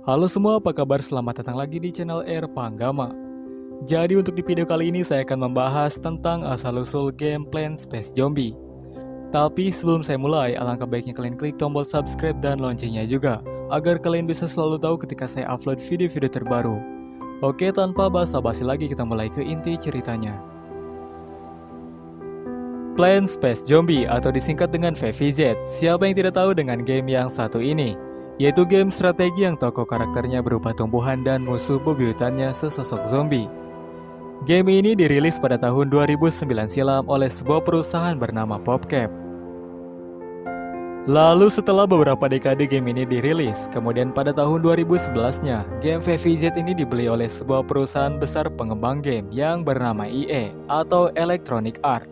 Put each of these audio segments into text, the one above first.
Halo semua, apa kabar? Selamat datang lagi di channel Air Panggama. Jadi untuk di video kali ini saya akan membahas tentang asal-usul game Plants vs Zombie. Tapi sebelum saya mulai, alangkah baiknya kalian klik tombol subscribe dan loncengnya juga, agar kalian bisa selalu tahu ketika saya upload video-video terbaru. Oke, tanpa basa-basi lagi kita mulai ke inti ceritanya. Plants vs Zombie atau disingkat dengan PvZ, siapa yang tidak tahu dengan game yang satu ini? Yaitu game strategi yang tokoh karakternya berupa tumbuhan dan musuh bebuyutannya sesosok zombie. Game ini dirilis pada tahun 2009 silam oleh sebuah perusahaan bernama PopCap. Lalu setelah beberapa dekade game ini dirilis, kemudian pada tahun 2011-nya, game PvZ ini dibeli oleh sebuah perusahaan besar pengembang game yang bernama EA atau Electronic Arts.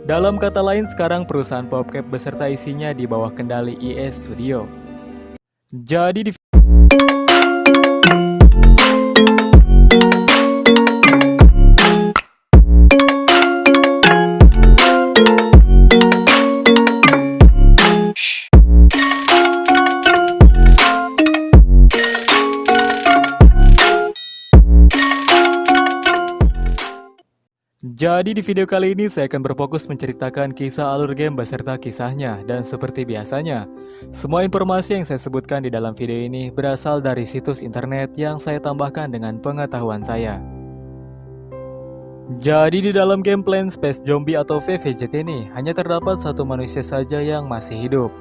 Dalam kata lain, sekarang perusahaan PopCap beserta isinya di bawah kendali EA Studio. Jadi di video kali ini saya akan berfokus menceritakan kisah alur game beserta kisahnya, dan seperti biasanya, semua informasi yang saya sebutkan di dalam video ini berasal dari situs internet yang saya tambahkan dengan pengetahuan saya. Jadi di dalam game Plants vs Zombie atau PvZ ini hanya terdapat satu manusia saja yang masih hidup,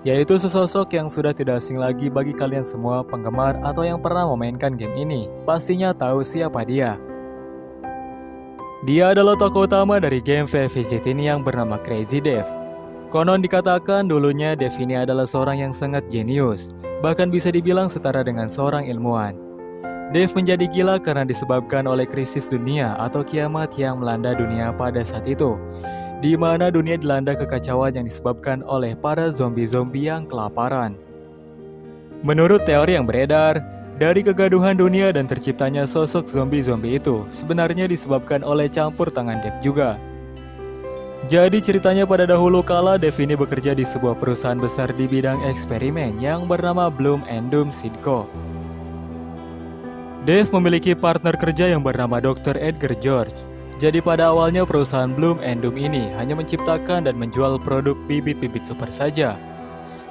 yaitu sesosok yang sudah tidak asing lagi bagi kalian semua penggemar atau yang pernah memainkan game ini. Pastinya tahu siapa dia. Dia adalah tokoh utama dari game PvZ ini yang bernama Crazy Dave. Konon dikatakan dulunya Dave ini adalah seorang yang sangat jenius, bahkan bisa dibilang setara dengan seorang ilmuwan. Dave menjadi gila karena disebabkan oleh krisis dunia atau kiamat yang melanda dunia pada saat itu, di mana dunia dilanda kekacauan yang disebabkan oleh para zombie-zombie yang kelaparan. Menurut teori yang beredar, dari kegaduhan dunia dan terciptanya sosok zombie-zombie itu sebenarnya disebabkan oleh campur tangan Dave juga. Jadi ceritanya pada dahulu kala Dave ini bekerja di sebuah perusahaan besar di bidang eksperimen yang bernama Bloom and Doom Sidco. Dave memiliki partner kerja yang bernama Dr. Edgar George. Jadi pada awalnya perusahaan Bloom and Doom ini hanya menciptakan dan menjual produk bibit-bibit super saja.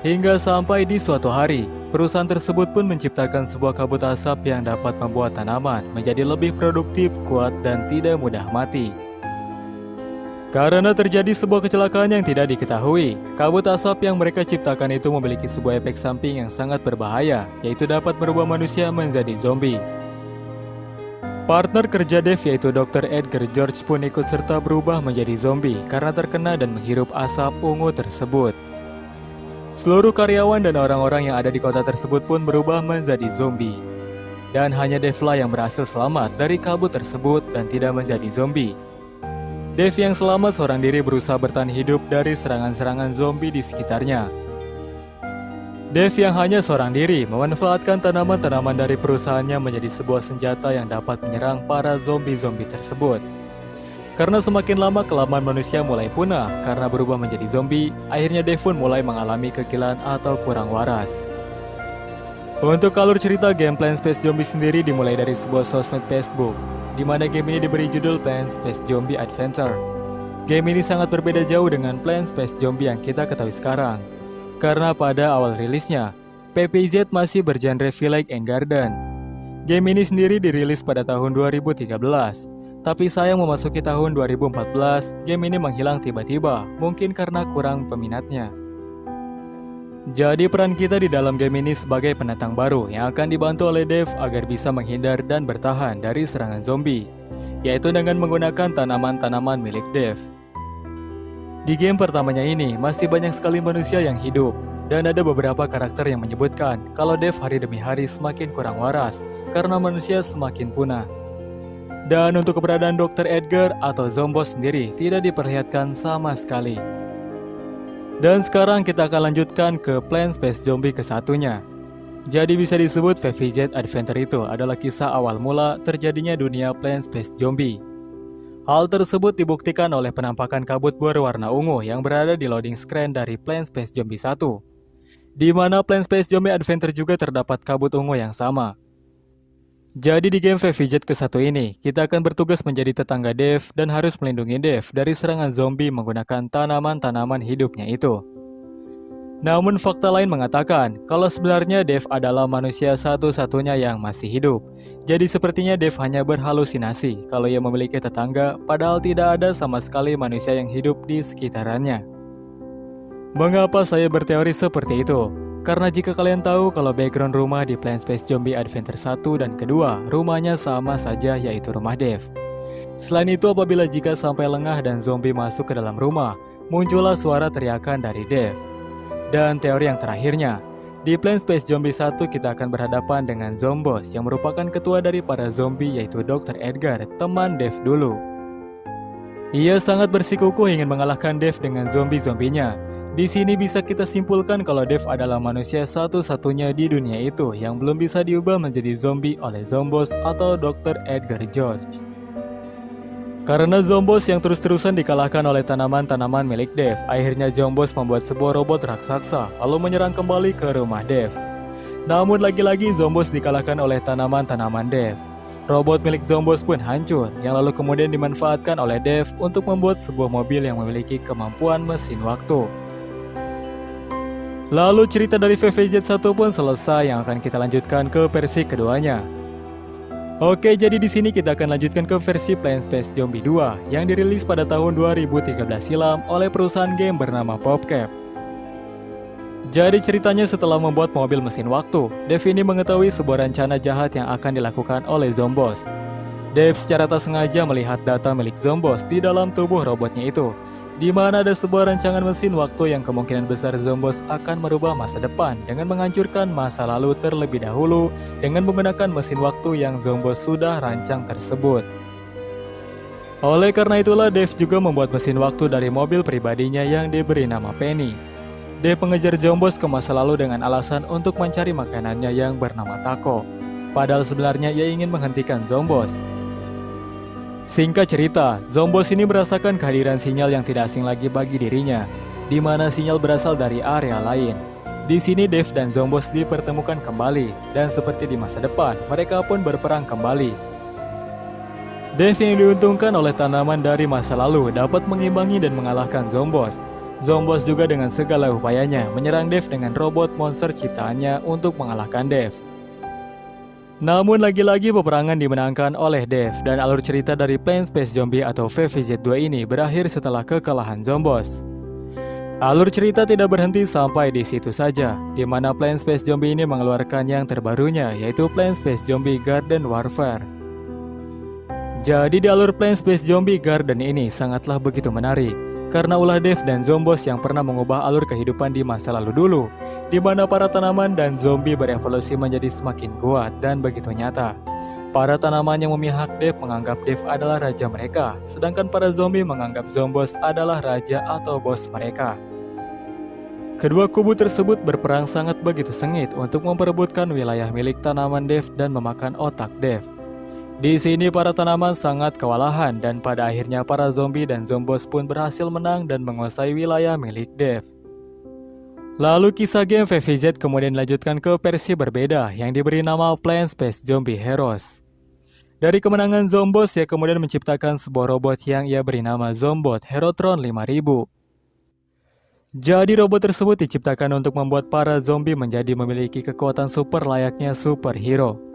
Hingga sampai di suatu hari, perusahaan tersebut pun menciptakan sebuah kabut asap yang dapat membuat tanaman menjadi lebih produktif, kuat, dan tidak mudah mati. Karena terjadi sebuah kecelakaan yang tidak diketahui, kabut asap yang mereka ciptakan itu memiliki sebuah efek samping yang sangat berbahaya, yaitu dapat merubah manusia menjadi zombie. Partner kerja Dave yaitu Dr. Edgar George pun ikut serta berubah menjadi zombie karena terkena dan menghirup asap ungu tersebut. Seluruh karyawan dan orang-orang yang ada di kota tersebut pun berubah menjadi zombie. Dan hanya Dave lah yang berhasil selamat dari kabut tersebut dan tidak menjadi zombie. Dave yang selamat seorang diri berusaha bertahan hidup dari serangan-serangan zombie di sekitarnya. Dave yang hanya seorang diri memanfaatkan tanaman-tanaman dari perusahaannya menjadi sebuah senjata yang dapat menyerang para zombie-zombie tersebut. Karena semakin lama kelamaan manusia mulai punah karena berubah menjadi zombie, akhirnya Dave pun mulai mengalami kegilaan atau kurang waras. Untuk alur cerita game Plants vs Zombie sendiri dimulai dari sebuah sosmed Facebook, di mana game ini diberi judul Plants vs Zombie Adventure. Game ini sangat berbeda jauh dengan Plants vs Zombie yang kita ketahui sekarang, karena pada awal rilisnya, PvZ masih bergenre Village and Garden. Game ini sendiri dirilis pada tahun 2013. Tapi sayang memasuki tahun 2014, game ini menghilang tiba-tiba, mungkin karena kurang peminatnya. Jadi peran kita di dalam game ini sebagai pendatang baru yang akan dibantu oleh Dave agar bisa menghindar dan bertahan dari serangan zombie, yaitu dengan menggunakan tanaman-tanaman milik Dave. Di game pertamanya ini, masih banyak sekali manusia yang hidup, dan ada beberapa karakter yang menyebutkan kalau Dave hari demi hari semakin kurang waras, karena manusia semakin punah. Dan untuk keberadaan Dr. Edgar atau Zombos sendiri tidak diperlihatkan sama sekali. Dan sekarang kita akan lanjutkan ke Plants vs Zombie kesatunya. Jadi bisa disebut PvZ Adventure itu adalah kisah awal mula terjadinya dunia Plants vs Zombie. Hal tersebut dibuktikan oleh penampakan kabut berwarna ungu yang berada di loading screen dari Plants vs Zombie 1. Di mana Plants vs Zombie Adventure juga terdapat kabut ungu yang sama. Jadi di game VVZ ke-1 ini, kita akan bertugas menjadi tetangga Dev dan harus melindungi Dev dari serangan zombie menggunakan tanaman-tanaman hidupnya itu. Namun fakta lain mengatakan kalau sebenarnya Dev adalah manusia satu-satunya yang masih hidup. Jadi sepertinya Dev hanya berhalusinasi kalau ia memiliki tetangga, padahal tidak ada sama sekali manusia yang hidup di sekitarannya. Mengapa saya berteori seperti itu? Karena jika kalian tahu kalau background rumah di Plants vs Zombie Adventure 1 dan kedua, rumahnya sama saja, yaitu rumah Dev. Selain itu, apabila jika sampai lengah dan zombie masuk ke dalam rumah, muncullah suara teriakan dari Dev. Dan teori yang terakhirnya, di Plants vs Zombie 1 kita akan berhadapan dengan Zomboss yang merupakan ketua dari para zombie, yaitu Dr. Edgar, teman Dev dulu. Ia sangat bersikukuh ingin mengalahkan Dev dengan zombie-zombinya. Di sini bisa kita simpulkan kalau Dev adalah manusia satu-satunya di dunia itu yang belum bisa diubah menjadi zombie oleh Zomboss atau Dr. Edgar George. Karena Zomboss yang terus-terusan dikalahkan oleh tanaman-tanaman milik Dev, akhirnya Zomboss membuat sebuah robot raksasa lalu menyerang kembali ke rumah Dev. Namun lagi-lagi Zomboss dikalahkan oleh tanaman-tanaman Dev. Robot milik Zomboss pun hancur, yang lalu kemudian dimanfaatkan oleh Dev untuk membuat sebuah mobil yang memiliki kemampuan mesin waktu. Lalu cerita dari VVZ 1 pun selesai, yang akan kita lanjutkan ke versi keduanya. Oke, jadi di sini kita akan lanjutkan ke versi Plants vs Zombie 2 yang dirilis pada tahun 2013 silam oleh perusahaan game bernama PopCap. Jadi ceritanya setelah membuat mobil mesin waktu, Dev ini mengetahui sebuah rencana jahat yang akan dilakukan oleh Zomboss. Dev secara tak sengaja melihat data milik Zomboss di dalam tubuh robotnya itu, di mana ada sebuah rancangan mesin waktu yang kemungkinan besar Zomboss akan merubah masa depan dengan menghancurkan masa lalu terlebih dahulu dengan menggunakan mesin waktu yang Zomboss sudah rancang tersebut. Oleh karena itulah Dev juga membuat mesin waktu dari mobil pribadinya yang diberi nama Penny. Dev mengejar Zomboss ke masa lalu dengan alasan untuk mencari makanannya yang bernama taco. Padahal sebenarnya ia ingin menghentikan Zomboss. Singkat cerita, Zomboss ini merasakan kehadiran sinyal yang tidak asing lagi bagi dirinya, di mana sinyal berasal dari area lain. Di sini Dev dan Zomboss dipertemukan kembali, dan seperti di masa depan, mereka pun berperang kembali. Dev yang diuntungkan oleh tanaman dari masa lalu dapat mengimbangi dan mengalahkan Zomboss. Zomboss juga dengan segala upayanya menyerang Dev dengan robot monster ciptaannya untuk mengalahkan Dev. Namun lagi-lagi peperangan dimenangkan oleh Dev dan alur cerita dari Plants vs Zombie atau VVZ 2 ini berakhir setelah kekalahan Zomboss. Alur cerita tidak berhenti sampai di situ saja, di mana Plants vs Zombie ini mengeluarkan yang terbarunya, yaitu Plants vs Zombie Garden Warfare. Jadi di alur Plants vs Zombie Garden ini sangatlah begitu menarik, karena ulah Dev dan Zomboss yang pernah mengubah alur kehidupan di masa lalu dulu, di mana para tanaman dan zombie berevolusi menjadi semakin kuat dan begitu nyata. Para tanaman yang memihak Dev menganggap Dev adalah raja mereka, sedangkan para zombie menganggap Zomboss adalah raja atau bos mereka. Kedua kubu tersebut berperang sangat begitu sengit untuk memperebutkan wilayah milik tanaman Dev dan memakan otak Dev. Di sini para tanaman sangat kewalahan dan pada akhirnya para zombie dan Zomboss pun berhasil menang dan menguasai wilayah milik Dev. Lalu kisah game VVZ kemudian dilanjutkan ke versi berbeda yang diberi nama Plants vs Zombie Heroes. Dari kemenangan Zomboss, ia kemudian menciptakan sebuah robot yang ia beri nama Zombot Herotron 5000. Jadi robot tersebut diciptakan untuk membuat para zombie menjadi memiliki kekuatan super layaknya superhero.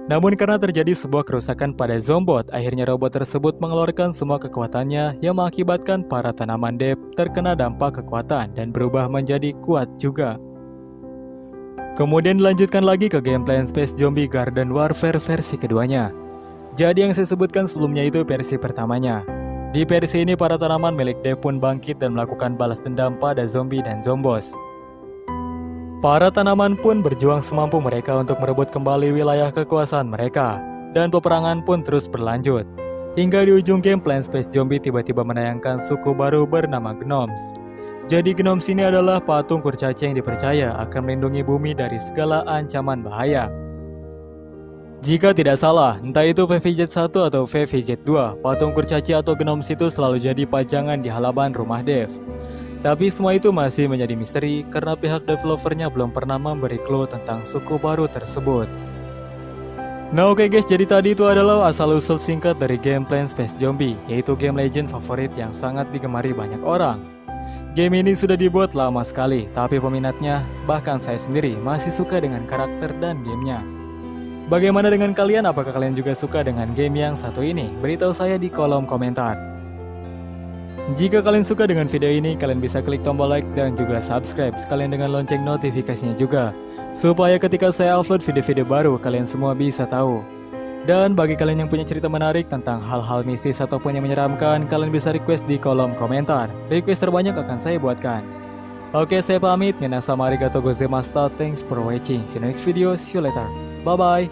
Namun karena terjadi sebuah kerusakan pada Zombot, akhirnya robot tersebut mengeluarkan semua kekuatannya yang mengakibatkan para tanaman Dev terkena dampak kekuatan dan berubah menjadi kuat juga. Kemudian dilanjutkan lagi ke game Plants vs Zombie Garden Warfare versi keduanya. Jadi yang saya sebutkan sebelumnya itu versi pertamanya. Di versi ini para tanaman milik Dev pun bangkit dan melakukan balas dendam pada zombie dan Zomboss. Para tanaman pun berjuang semampu mereka untuk merebut kembali wilayah kekuasaan mereka, dan peperangan pun terus berlanjut. Hingga di ujung game Plants vs Zombie tiba-tiba menayangkan suku baru bernama Gnomes. Jadi Gnomes ini adalah patung kurcaci yang dipercaya akan melindungi bumi dari segala ancaman bahaya. Jika tidak salah, entah itu VVZ 1 atau VVZ 2, patung kurcaci atau Gnomes itu selalu jadi pajangan di halaman rumah Dev. Tapi semua itu masih menjadi misteri karena pihak developernya belum pernah memberi clue tentang suku baru tersebut. Nah oke guys, jadi tadi itu adalah asal-usul singkat dari game Plants vs Zombie, yaitu game legend favorit yang sangat digemari banyak orang. Game ini sudah dibuat lama sekali, tapi peminatnya, bahkan saya sendiri, masih suka dengan karakter dan gamenya. Bagaimana dengan kalian? Apakah kalian juga suka dengan game yang satu ini? Beritahu saya di kolom komentar. Jika kalian suka dengan video ini, kalian bisa klik tombol like dan juga subscribe, sekalian dengan lonceng notifikasinya juga, supaya ketika saya upload video-video baru, kalian semua bisa tahu. Dan bagi kalian yang punya cerita menarik tentang hal-hal mistis ataupun yang menyeramkan, kalian bisa request di kolom komentar. Request terbanyak akan saya buatkan. Oke, saya pamit. Minasan arigatou gozaimashita. Thanks for watching. See you next video. See you later. Bye-bye.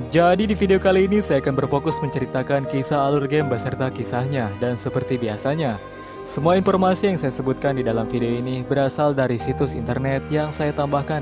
Jadi di video kali ini saya akan berfokus menceritakan kisah alur game beserta kisahnya. Dan seperti biasanya, semua informasi yang saya sebutkan di dalam video ini berasal dari situs internet yang saya tambahkan